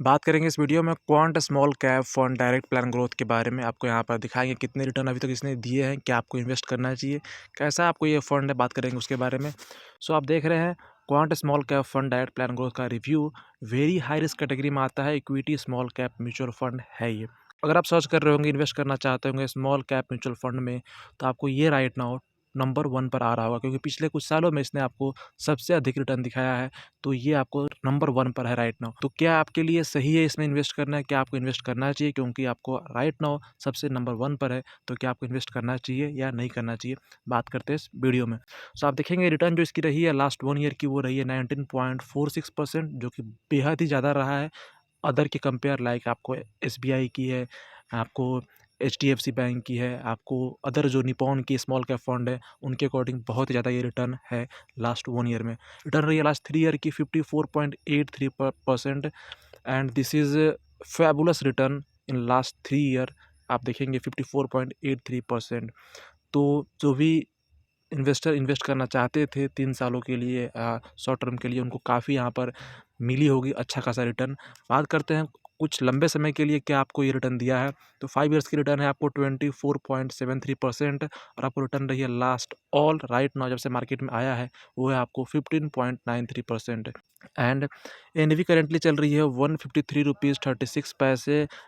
बात करेंगे इस वीडियो में quant small cap fund direct plan growth के बारे में। आपको यहाँ पर दिखाएंगे कितने रिटर्न अभी तक इसने दिए हैं, क्या आपको इन्वेस्ट करना चाहिए, कैसा आपको ये फंड है, बात करेंगे उसके बारे में। सो आप देख रहे हैं quant small cap fund direct plan growth का review very high risk category में आता है। Equity small cap mutual fund है ये। अगर आप सर्च कर रहे होंगे, इन्वेस्ट करना चाहते होंगे स्मॉल कैप म्यूचुअल फंड में, तो आपको ये राइट नाउ नंबर 1 पर आ रहा होगा, क्योंकि पिछले कुछ सालों में इसने आपको सबसे अधिक रिटर्न दिखाया है। तो ये आपको नंबर 1 पर है राइट नाउ। तो क्या आपके लिए सही है इसमें इन्वेस्ट करना है? क्या आपको इन्वेस्ट करना चाहिए? क्योंकि आपको राइट नाउ सबसे नंबर 1 पर है, तो क्या आपको इन्वेस्ट करना चाहिए या नहीं करना चाहिए, बात करते हैं इस वीडियो में। सो आप देखेंगे रिटर्न जो इसकी रही है लास्ट 1 ईयर की, वो रही है 19.46%, जो कि बेहद ही ज़्यादा रहा है अदर के कंपेयर। लाइक आपको एसबीआई की है, आपको एचडीएफसी बैंक की है, आपको अदर जो निपॉन की स्मॉल कैप फंड है, उनके अकॉर्डिंग बहुत ज़्यादा ये रिटर्न है लास्ट 1 ईयर में। रिटर्न रही है लास्ट 3 ईयर की 54.83%, and this is fabulous return in last 3 year. आप देखेंगे 54.83%। तो जो भी इन्वेस्टर इन्वेस्ट करना चाहते थे 3 सालों के लिए शॉर्ट टर्म के लिए, उनको काफ़ी यहाँ पर मिली होगी अच्छा खासा रिटर्न। बात करते हैं कुछ लंबे समय के लिए क्या आपको ये रिटर्न दिया है, तो 5 इयर्स की रिटर्न है आपको 24.73%, और आपको रिटर्न रही है लास्ट ऑल राइट नाउ जब से मार्केट में आया है, वो है आपको 15.93%। एंड एनवी करेंटली चल रही है 153.36 रुपीज़।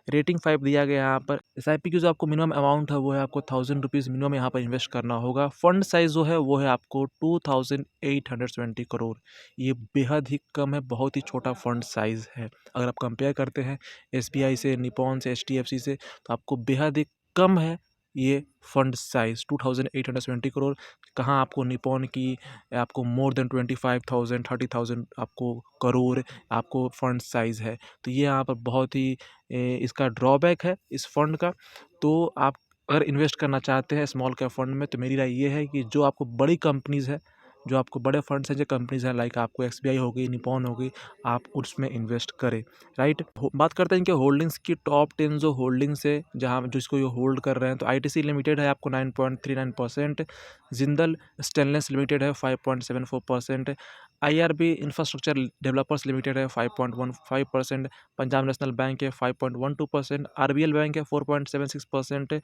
रेटिंग 5 दिया गया यहाँ पर। एसआईपी की जो आपको मिनिमम अमाउंट है वो है आपको 1000 रुपीज़ मिनिमम यहाँ पर इन्वेस्ट करना होगा। फंड साइज जो है वो है आपको 2820 करोड़। ये बेहद ही कम है, बहुत ही छोटा फंड साइज है। अगर आप कंपेयर करते हैं एसबीआई से, निपॉन से, एचडीएफसी से, तो आपको बेहद ही कम है ये फंड साइज 2820 करोड़। कहाँ आपको निपॉन की आपको मोर देन 25,000 30,000 आपको करोड़ आपको फंड साइज है। तो ये यहाँ पर बहुत ही इसका ड्रॉबैक है इस फंड का। तो आप अगर इन्वेस्ट करना चाहते हैं स्मॉल कैप फंड में, तो मेरी राय ये है कि जो आपको बड़ी कंपनीज़ है, जो आपको बड़े फंड्स हैं, जो कंपनीज़ हैं, लाइक आपको एसबीआई हो गई, निपॉन हो गई, आप उसमें इन्वेस्ट करें। राइट, बात करते हैं इनके होल्डिंग्स की। टॉप 10 जो होल्डिंग्स है, जहाँ जिसको ये होल्ड कर रहे हैं, तो आईटीसी लिमिटेड है आपको 9.39%, जिंदल स्टेनलेस लिमिटेड है 5.74%, आईआरबी इंफ्रास्ट्रक्चर डेवलपर्स लिमिटेड है 5.15%, पंजाब नेशनल बैंक है 5.12%, आरबीएल बैंक है 4.76%,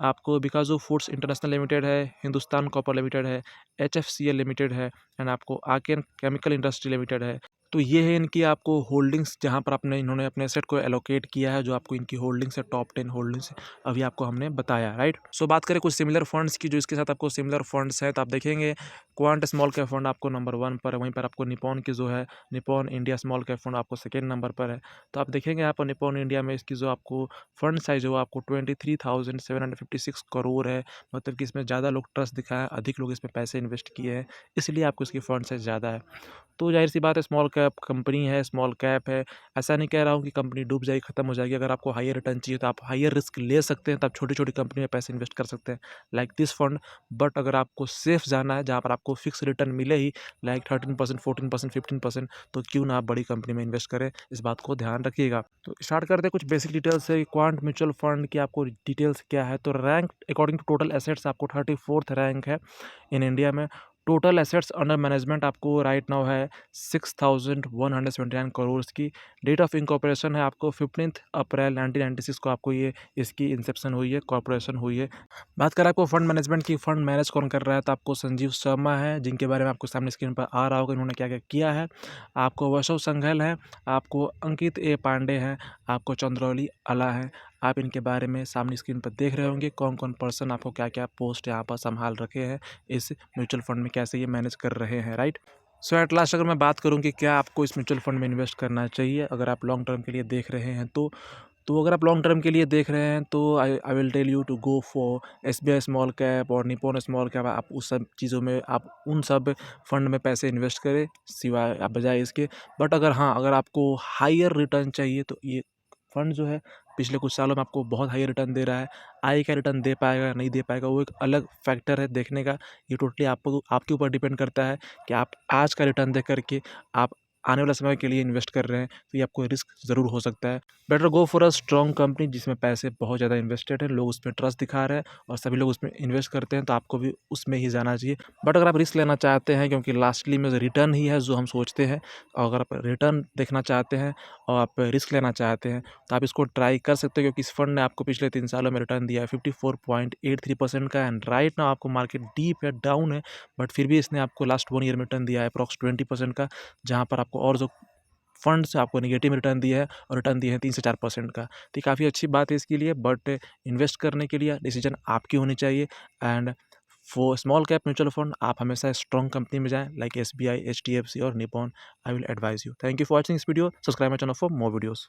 आपको बिकाजू फूड्स इंटरनेशनल लिमिटेड है, हिंदुस्तान कॉपर लिमिटेड है, एचएफसीएल लिमिटेड है, एंड आपको आर्केन केमिकल इंडस्ट्री लिमिटेड है। तो ये है इनकी आपको होल्डिंग्स, जहाँ पर इन्होंने अपने एसेट को एलोकेट किया है, जो आपको इनकी होल्डिंग्स है, टॉप 10 होल्डिंग्स अभी आपको हमने बताया। राइट, सो बात करें कुछ सिमिलर फंड्स की जो इसके साथ आपको सिमिलर फंड्स है, तो आप देखेंगे क्वांट स्मॉल कैप फंड आपको नंबर 1 पर है। वहीं पर आपको निपॉन की जो है, Nippon India small cap fund आपको सेकेंड नंबर पर है। तो आप देखेंगे यहाँ पर निपॉन इंडिया में इसकी जो आपको फंड साइज है वो आपको 23,756 करोड़ है। मतलब कि इसमें ज़्यादा लोग ट्रस्ट दिखाया है, अधिक लोग इसमें पैसे इन्वेस्ट किए हैं, इसलिए आपको इसकी फंड साइज ज़्यादा है। तो जाहिर सी बात है, स्मॉल कैप कंपनी है, स्मॉल कैप है। ऐसा नहीं कह रहा हूँ कि कंपनी डूब जाएगी, खत्म हो जाएगी। अगर आपको हायर रिटर्न चाहिए तो आप हायर रिस्क ले सकते हैं, तो आप छोटी छोटी कंपनी में पैसे इन्वेस्ट कर सकते हैं, लाइक दिस फंड। बट अगर आपको सेफ जाना है, जहाँ पर आपको फिक्स रिटर्न मिले ही, लाइक 13%, 14%, 15%, तो क्यों ना आप बड़ी कंपनी में इन्वेस्ट करें, इस बात को ध्यान रखिएगा। तो स्टार्ट करते हैं कुछ बेसिक डिटेल्स है। क्वांट म्यूचुअल फंड की आपको डिटेल्स क्या है, तो rank according to total assets आपको 34th रैंक है इन इंडिया में। टोटल एसेट्स अंडर मैनेजमेंट आपको राइट नाउ है 6,179 करोड़ की। डेट ऑफ इनकॉर्पोरेशन है आपको 15 अप्रैल 1996 को आपको ये इसकी इंसेप्शन हुई है, कॉर्पोरेशन हुई है। बात करें आपको फंड मैनेजमेंट की, फंड मैनेज कौन कर रहा है, तो आपको संजीव शर्मा है, जिनके बारे में आपको सामने स्क्रीन पर आ रहा होगा इन्होंने क्या क्या किया है। आपको वैष्णव संघल है, आपको अंकित ए पांडे हैं, आपको चंद्रौली अला है। आप इनके बारे में सामने स्क्रीन पर देख रहे होंगे कौन कौन पर्सन आपको क्या क्या पोस्ट यहाँ पर संभाल रखे हैं, इस म्यूचुअल फंड में कैसे ये मैनेज कर रहे हैं। राइट, सो एट लास्ट अगर मैं बात करूँ कि क्या आपको इस म्यूचुअल फंड में इन्वेस्ट करना चाहिए, अगर आप लॉन्ग टर्म के लिए देख रहे हैं, तो अगर आप लॉन्ग टर्म के लिए देख रहे हैं, तो I will tell you to go for SBI small cap और निपॉन स्मॉल कैप। आप उस सब चीज़ों में, आप उन सब फंड में पैसे इन्वेस्ट करें सिवाय आप बजाय इसके। बट अगर हाँ, अगर आपको हायर रिटर्न चाहिए, तो ये फंड जो है पिछले कुछ सालों में आपको बहुत हाई रिटर्न दे रहा है। आगे क्या रिटर्न दे पाएगा नहीं दे पाएगा, वो एक अलग फैक्टर है देखने का। ये टोटली आपको आपके ऊपर डिपेंड करता है कि आप आज का रिटर्न देख करके आप आने वाले समय के लिए इन्वेस्ट कर रहे हैं तो ये आपको रिस्क ज़रूर हो सकता है। Better go for a strong company जिसमें पैसे बहुत ज़्यादा इन्वेस्टेड है, लोग उसमें ट्रस्ट दिखा रहे हैं और सभी लोग उसमें इन्वेस्ट करते हैं, तो आपको भी उसमें ही जाना चाहिए। बट अगर आप रिस्क लेना चाहते हैं, क्योंकि लास्टली में रिटर्न ही है जो हम सोचते हैं, और अगर आप रिटर्न देखना चाहते हैं और आप रिस्क लेना चाहते हैं तो आप इसको ट्राई कर सकते हो, क्योंकि इस फंड ने आपको पिछले 3 सालों में रिटर्न दिया है 54.83% का। एंड राइट नाउ आपको मार्केट डीप है, डाउन है, बट फिर भी इसने आपको लास्ट 1 ईयर में रिटर्न दिया है अप्रॉक्स 20% का, जहाँ पर आपको और जो फंड से आपको नेगेटिव रिटर्न दिया है और रिटर्न दिए हैं 3 से 4% का। तो ये काफ़ी अच्छी बात है इसके लिए, बट इन्वेस्ट करने के लिए डिसीजन आपकी होनी चाहिए। And for small cap mutual fund आप हमेशा स्ट्रॉन्ग कंपनी में जाएँ लाइक SBI, HDFC और Nippon. I will advice you. Thank you for watching this video. Subscribe my channel for more videos.